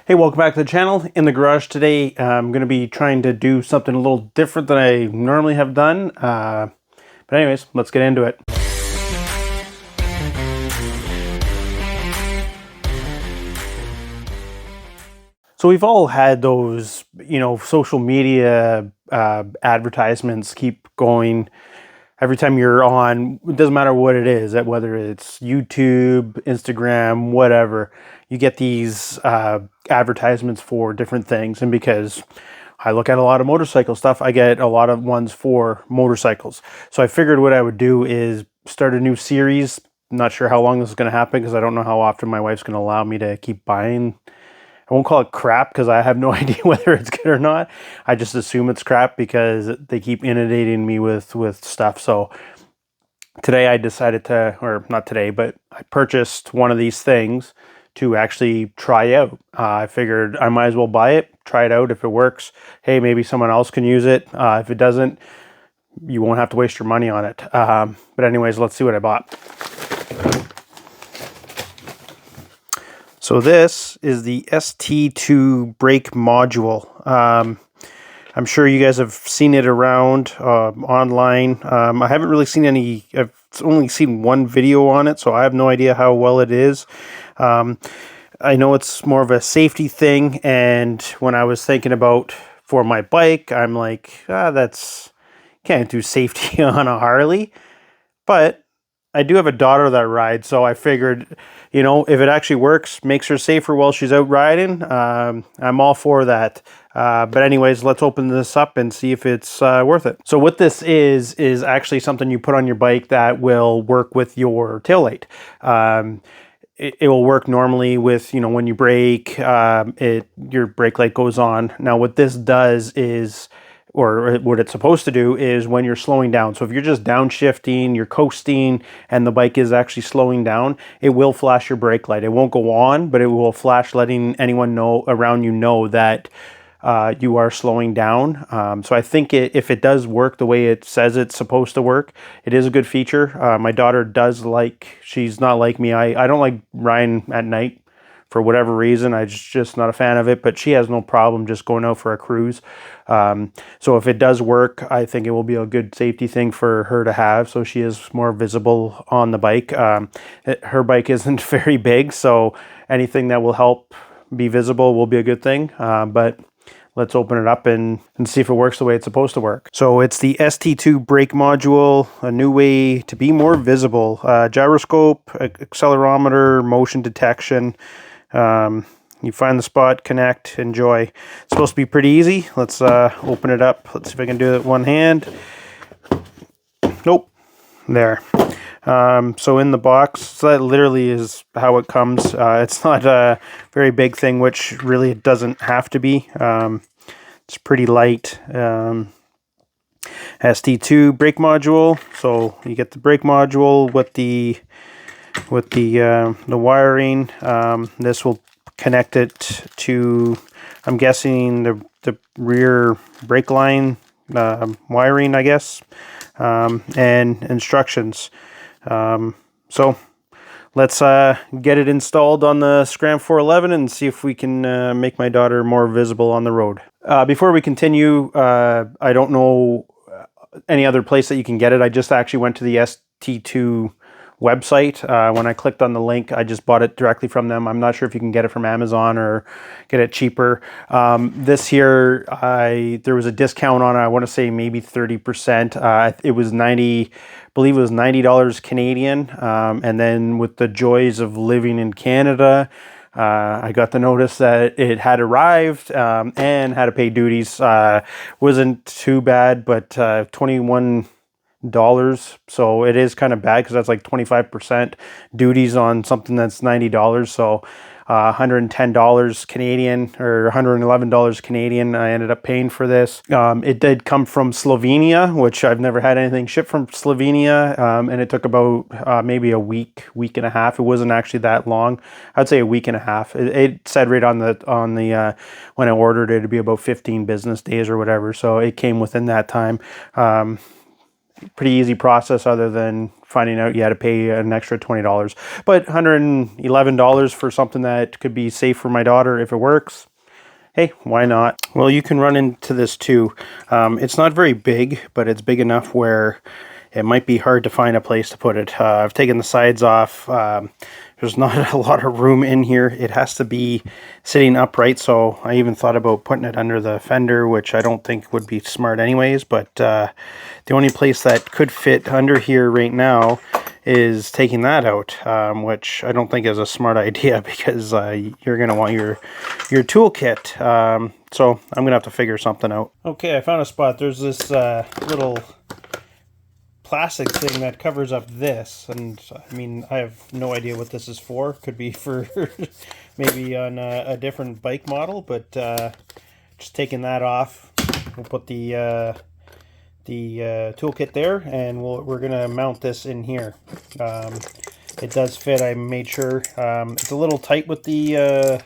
Hey, welcome back to the channel. In the garage today, I'm going to be trying to do something a little different than I normally have done. But anyways, let's get into it. So we've all had those, social media advertisements keep going every time you're on. It doesn't matter what it is, whether it's YouTube, Instagram, whatever. You get these advertisements for different things, and because I look at a lot of motorcycle stuff, I get a lot of ones for motorcycles. So I figured what I would do is start a new series. I'm not sure how long this is going to happen because I don't know how often my wife's going to allow me to keep buying. I won't call it crap because I have no idea whether it's good or not. I just assume it's crap because they keep inundating me with stuff. So today I decided to, or not today, but I purchased one of these things to actually try out. I figured I might as well buy it, try it out. If it works, hey, maybe someone else can use it. If it doesn't, you won't have to waste your money on it. But anyways, let's see what I bought. So this is the ST2 brake module. I'm sure you guys have seen it around online. I haven't really seen any. I've only seen one video on it, so I have no idea how well it is. I know it's more of a safety thing, and when I was thinking about for my bike, I'm like, can't do safety on a Harley. But I do have a daughter that rides, so I figured, if it actually works, makes her safer while she's out riding, I'm all for that. But anyways, let's open this up and see if it's worth it. So what this is actually something you put on your bike that will work with your taillight. It will work normally with, when you brake, your brake light goes on. Now what this does is, or what it's supposed to do is when you're slowing down. So if you're just downshifting, you're coasting, and the bike is actually slowing down, it will flash your brake light. It won't go on, but it will flash, letting anyone around you know that you are slowing down. So I think if it does work the way it says it's supposed to work, it is a good feature. My daughter she's not like me. I don't like riding at night. For whatever reason, I'm just not a fan of it, but she has no problem just going out for a cruise. So if it does work, I think it will be a good safety thing for her to have, so she is more visible on the bike. Her bike isn't very big, so anything that will help be visible will be a good thing. But let's open it up and see if it works the way it's supposed to work. So it's the ST2 brake module, a new way to be more visible. Gyroscope, accelerometer, motion detection. You find the spot, connect, enjoy. It's supposed to be pretty easy. Let's open it up. Let's see if I can do it with one hand. Nope. There. So in the box, so that literally is how it comes. It's not a very big thing, which really it doesn't have to be. It's pretty light. ST2 brake module. So you get the brake module with the wiring. This will connect it to, I'm guessing, the rear brake line wiring, I guess, and instructions. So let's get it installed on the Scram 411 and see if we can make my daughter more visible on the road. Before we continue, I don't know any other place that you can get it. I just actually went to the ST2 website. When I clicked on the link, I just bought it directly from them. I'm not sure if you can get it from Amazon or get it cheaper. This here, there was a discount on it. I want to say maybe 30%. It was I believe it was $90 Canadian. And then with the joys of living in Canada, I got the notice that it had arrived and had to pay duties. Wasn't too bad, but $21. So it is kind of bad because that's like 25% duties on something that's $90. So $110 Canadian or $111 Canadian I ended up paying for this. It did come from Slovenia, which I've never had anything shipped from Slovenia, and it took about maybe a week and a half. It wasn't actually that long. I'd say a week and a half. It said right on the when I ordered it, it'd be about 15 business days or whatever, so it came within that time. pretty easy process other than finding out you had to pay an extra $20. But $111 for something that could be safe for my daughter if it works, hey, why not? Well, you can run into this too. It's not very big, but it's big enough where it might be hard to find a place to put it. I've taken the sides off. There's not a lot of room in here. It has to be sitting upright, so I even thought about putting it under the fender, which I don't think would be smart anyways, but the only place that could fit under here right now is taking that out, which I don't think is a smart idea because you're going to want your toolkit. So I'm going to have to figure something out. Okay, I found a spot. There's this little plastic thing that covers up this, and I mean, I have no idea what this is for. Could be for maybe on a different bike model, but just taking that off, we'll put the toolkit there, and we're gonna mount this in here. It does fit. I made sure. It's a little tight with the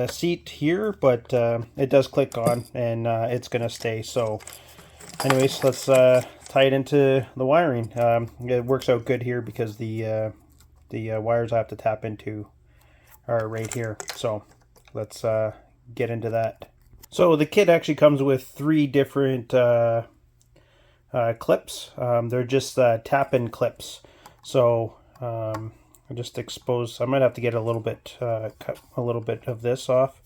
seat here, but it does click on, and it's gonna stay. So anyways, let's tie it into the wiring. It works out good here because the wires I have to tap into are right here. So let's get into that. So the kit actually comes with 3 different clips. They're just tap-in clips. So I just expose. I might have to get a little bit, cut a little bit of this off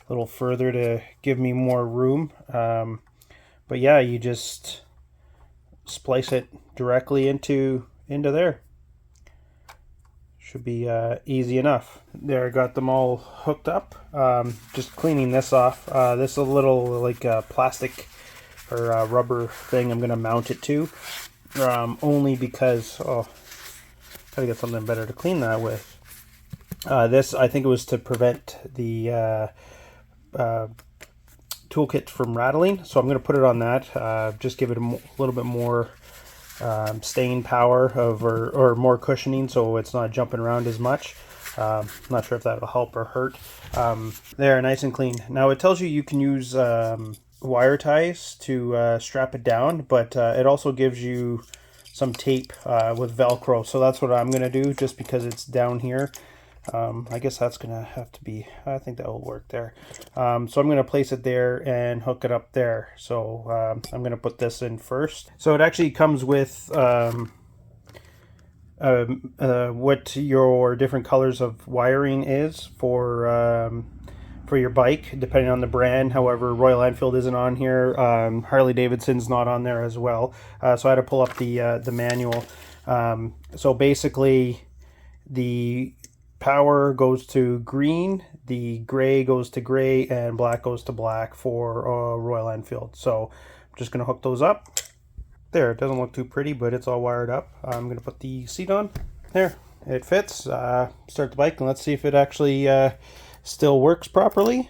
a little further to give me more room. But yeah, you just splice it directly into there. Should be easy enough. There, I got them all hooked up. Just cleaning this off. This is a little like plastic or rubber thing I'm going to mount it to. Only because, gotta get something better to clean that with. This, I think it was to prevent the toolkit from rattling, so I'm going to put it on that. Just give it a little bit more staying power or more cushioning, so it's not jumping around as much. I'm not sure if that'll help or hurt. There, nice and clean. Now it tells you can use wire ties to strap it down, but it also gives you some tape with Velcro, so that's what I'm going to do just because it's down here. I guess that's gonna have to be, I think that will work there. So I'm gonna place it there and hook it up there. So I'm gonna put this in first. So it actually comes with what your different colors of wiring is for your bike, depending on the brand. However, Royal Enfield isn't on here. Harley Davidson's not on there as well. So I had to pull up the manual. So basically, the power goes to green, the gray goes to gray, and black goes to black for Royal Enfield. So I'm just going to hook those up. There, it doesn't look too pretty, but it's all wired up. I'm going to put the seat on. There, it fits. Start the bike, and let's see if it actually still works properly.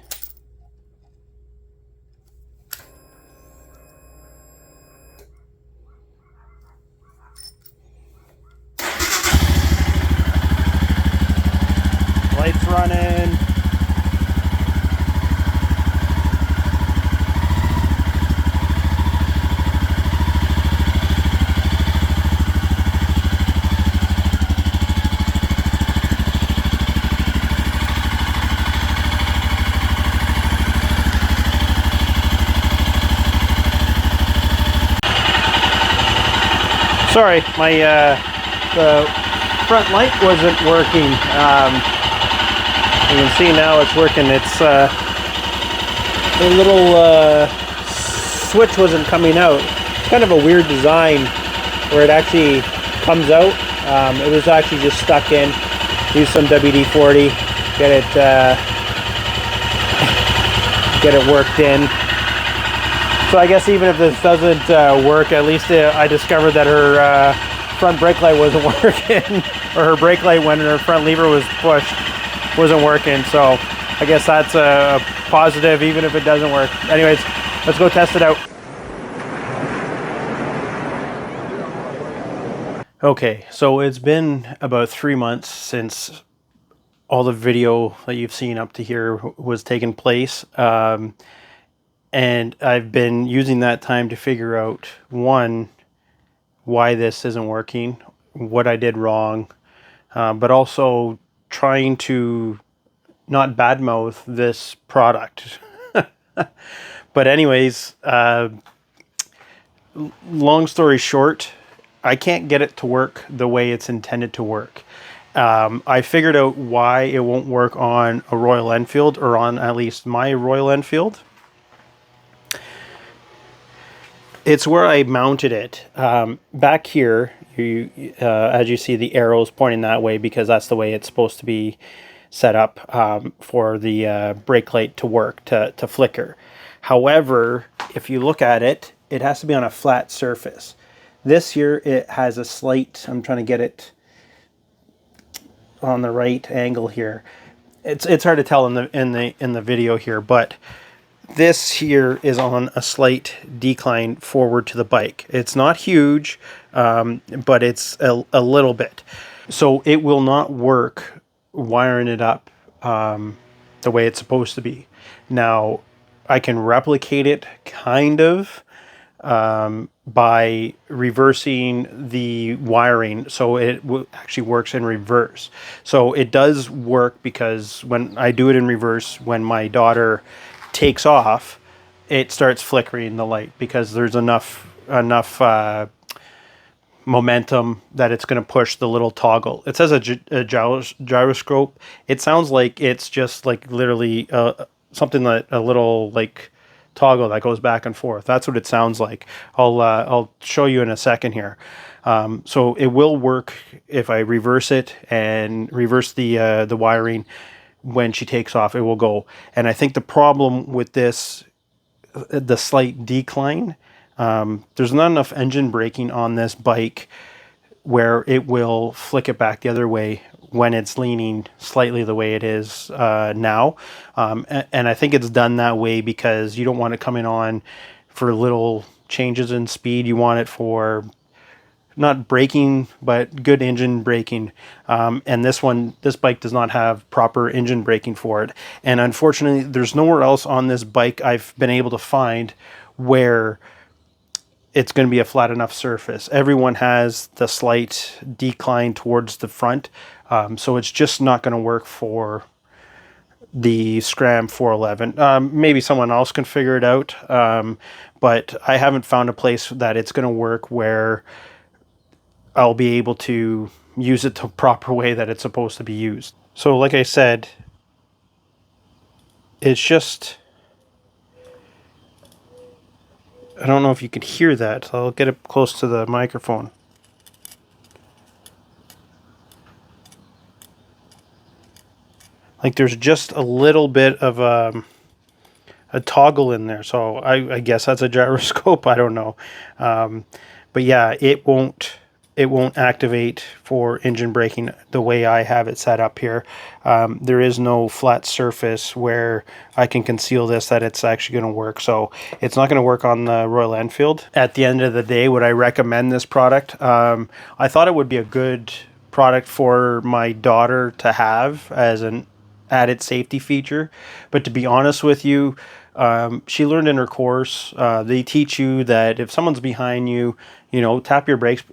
Lights running. Sorry, my the front light wasn't working. You can see now it's working. It's the little switch wasn't coming out. It's kind of a weird design where it actually comes out. It was actually just stuck in. Use some WD-40, get it worked in. So I guess even if this doesn't work, at least I discovered that her front brake light wasn't working, or her brake light when her front lever was pushed wasn't working. So I guess that's a positive, even if it doesn't work. Anyways, let's go test it out. Okay, so it's been about 3 months since all the video that you've seen up to here was taking place. And I've been using that time to figure out, one, why this isn't working, what I did wrong, but also trying to not badmouth this product. But anyways, long story short, I can't get it to work the way it's intended to work. I figured out why it won't work on a Royal Enfield, or on at least my Royal Enfield. It's where I mounted it. Back here, as you see, the arrows pointing that way because that's the way it's supposed to be set up for the brake light to work, to flicker. However, if you look at it, it has to be on a flat surface. This here, it has a slight, I'm trying to get it on the right angle here. It's hard to tell in the video here, but this here is on a slight decline forward to the bike. It's not huge, but it's a little bit. So it will not work wiring it up the way it's supposed to be. Now, I can replicate it kind of by reversing the wiring, so it actually works in reverse. So it does work, because when I do it in reverse, when my daughter takes off, it starts flickering the light because there's enough momentum that it's going to push the little toggle. It says a gyroscope. It sounds like it's just like literally something that a little like toggle that goes back and forth. That's what it sounds like. I'll show you in a second here. So it will work if I reverse it and reverse the wiring. When she takes off, it will go. And I think the problem with this, the slight decline, there's not enough engine braking on this bike where it will flick it back the other way when it's leaning slightly the way it is now. And I think it's done that way because you don't want it coming on for little changes in speed. You want it for not braking, but good engine braking. And this bike does not have proper engine braking for it. And unfortunately, there's nowhere else on this bike I've been able to find where it's going to be a flat enough surface. Everyone has the slight decline towards the front. So it's just not going to work for the Scram 411. Maybe someone else can figure it out. But I haven't found a place that it's going to work where I'll be able to use it the proper way that it's supposed to be used. So like I said, it's just, I don't know if you could hear that. I'll get it close to the microphone. Like there's just a little bit of a toggle in there. So I guess that's a gyroscope. I don't know. But yeah, it won't activate for engine braking the way I have it set up here. There is no flat surface where I can conceal this that it's actually going to work. So it's not going to work on the Royal Enfield. At the end of the day, would I recommend this product? I thought it would be a good product for my daughter to have as an added safety feature. But to be honest with you, she learned in her course, they teach you that if someone's behind you, tap your brakes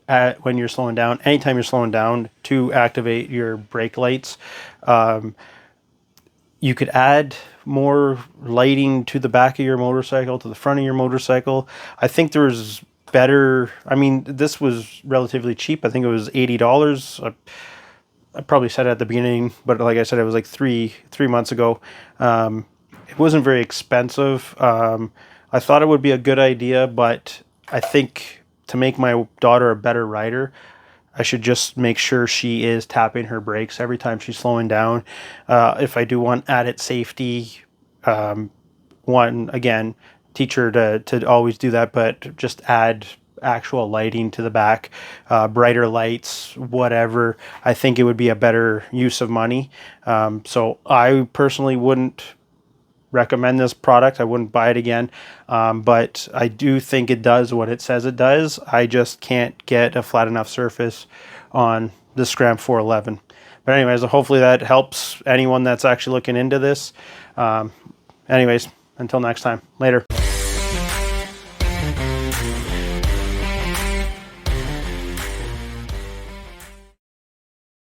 when you're slowing down, anytime you're slowing down, to activate your brake lights. You could add more lighting to the back of your motorcycle, to the front of your motorcycle. I think there's better, this was relatively cheap. I think it was $80. I probably said it at the beginning, but like I said, it was like three months ago. It wasn't very expensive. I thought it would be a good idea, but I think to make my daughter a better rider, I should just make sure she is tapping her brakes every time she's slowing down. If I do want added safety, again, teach her to always do that, but just add actual lighting to the back, brighter lights, whatever. I think it would be a better use of money. So I personally wouldn't recommend this product. I wouldn't buy it again, but I do think it does what it says it does. I just can't get a flat enough surface on the Scram 411. But anyways, hopefully that helps anyone that's actually looking into this. Anyways, until next time, later.